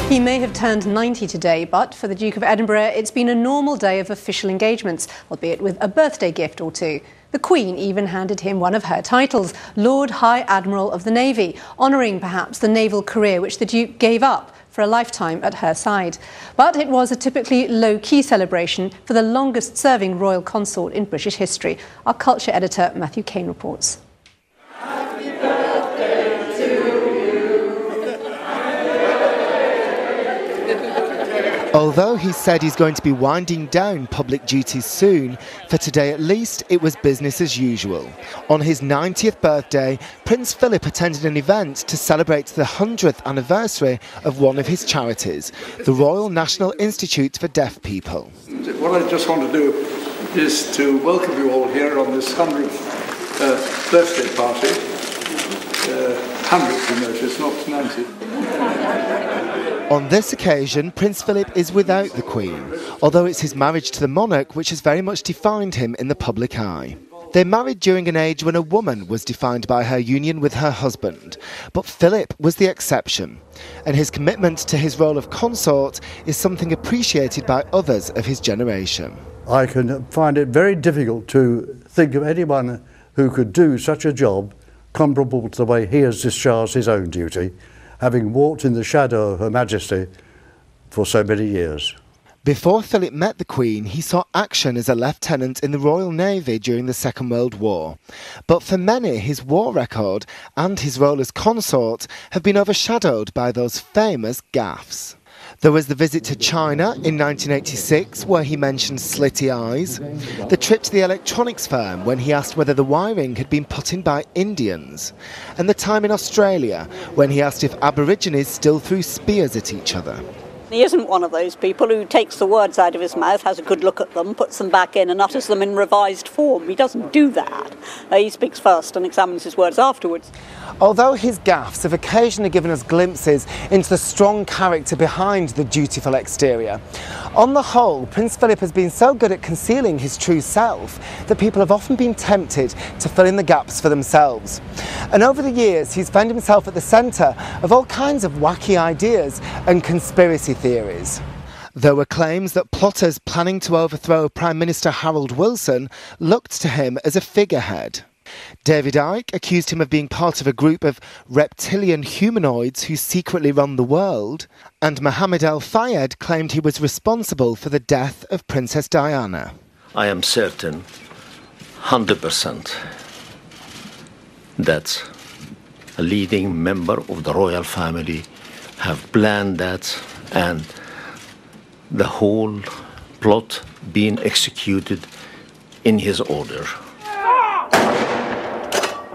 He may have turned 90 today, but for the Duke of Edinburgh, it's been a normal day of official engagements, albeit with a birthday gift or two. The Queen even handed him one of her titles, Lord High Admiral of the Navy, honouring perhaps the naval career which the Duke gave up for a lifetime at her side. But it was a typically low-key celebration for the longest-serving royal consort in British history. Our culture editor, Matthew Kane, reports. Although he said he's going to be winding down public duties soon, for today at least it was business as usual. On his 90th birthday, Prince Philip attended an event to celebrate the 100th anniversary of one of his charities, the Royal National Institute for Deaf People. What I just want to do is to welcome you all here on this 100th birthday party. 100th, you notice, not 90. On this occasion, Prince Philip is without the Queen, although it's his marriage to the monarch which has very much defined him in the public eye. They married during an age when a woman was defined by her union with her husband, but Philip was the exception, and his commitment to his role of consort is something appreciated by others of his generation. I can find it very difficult to think of anyone who could do such a job comparable to the way he has discharged his own duty, having walked in the shadow of Her Majesty for so many years. Before Philip met the Queen, he saw action as a lieutenant in the Royal Navy during the Second World War. But for many, his war record and his role as consort have been overshadowed by those famous gaffes. There was the visit to China in 1986, where he mentioned slitty eyes, the trip to the electronics firm when he asked whether the wiring had been put in by Indians, and the time in Australia when he asked if Aborigines still threw spears at each other. He isn't one of those people who takes the words out of his mouth, has a good look at them, puts them back in and utters them in revised form. He doesn't do that. He speaks first and examines his words afterwards. Although his gaffes have occasionally given us glimpses into the strong character behind the dutiful exterior, on the whole, Prince Philip has been so good at concealing his true self that people have often been tempted to fill in the gaps for themselves. And over the years, he's found himself at the centre of all kinds of wacky ideas and conspiracy theories. There were claims that plotters planning to overthrow Prime Minister Harold Wilson looked to him as a figurehead. David Icke accused him of being part of a group of reptilian humanoids who secretly run the world, and Mohammed Al Fayed claimed he was responsible for the death of Princess Diana. I am certain, 100%, that a leading member of the royal family have planned that, and the whole plot being executed in his order.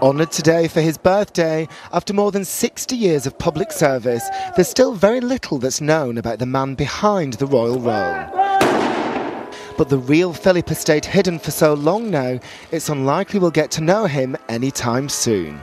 Honoured today for his birthday, after more than 60 years of public service, there's still very little that's known about the man behind the royal role. But the real Philip has stayed hidden for so long now, it's unlikely we'll get to know him anytime soon.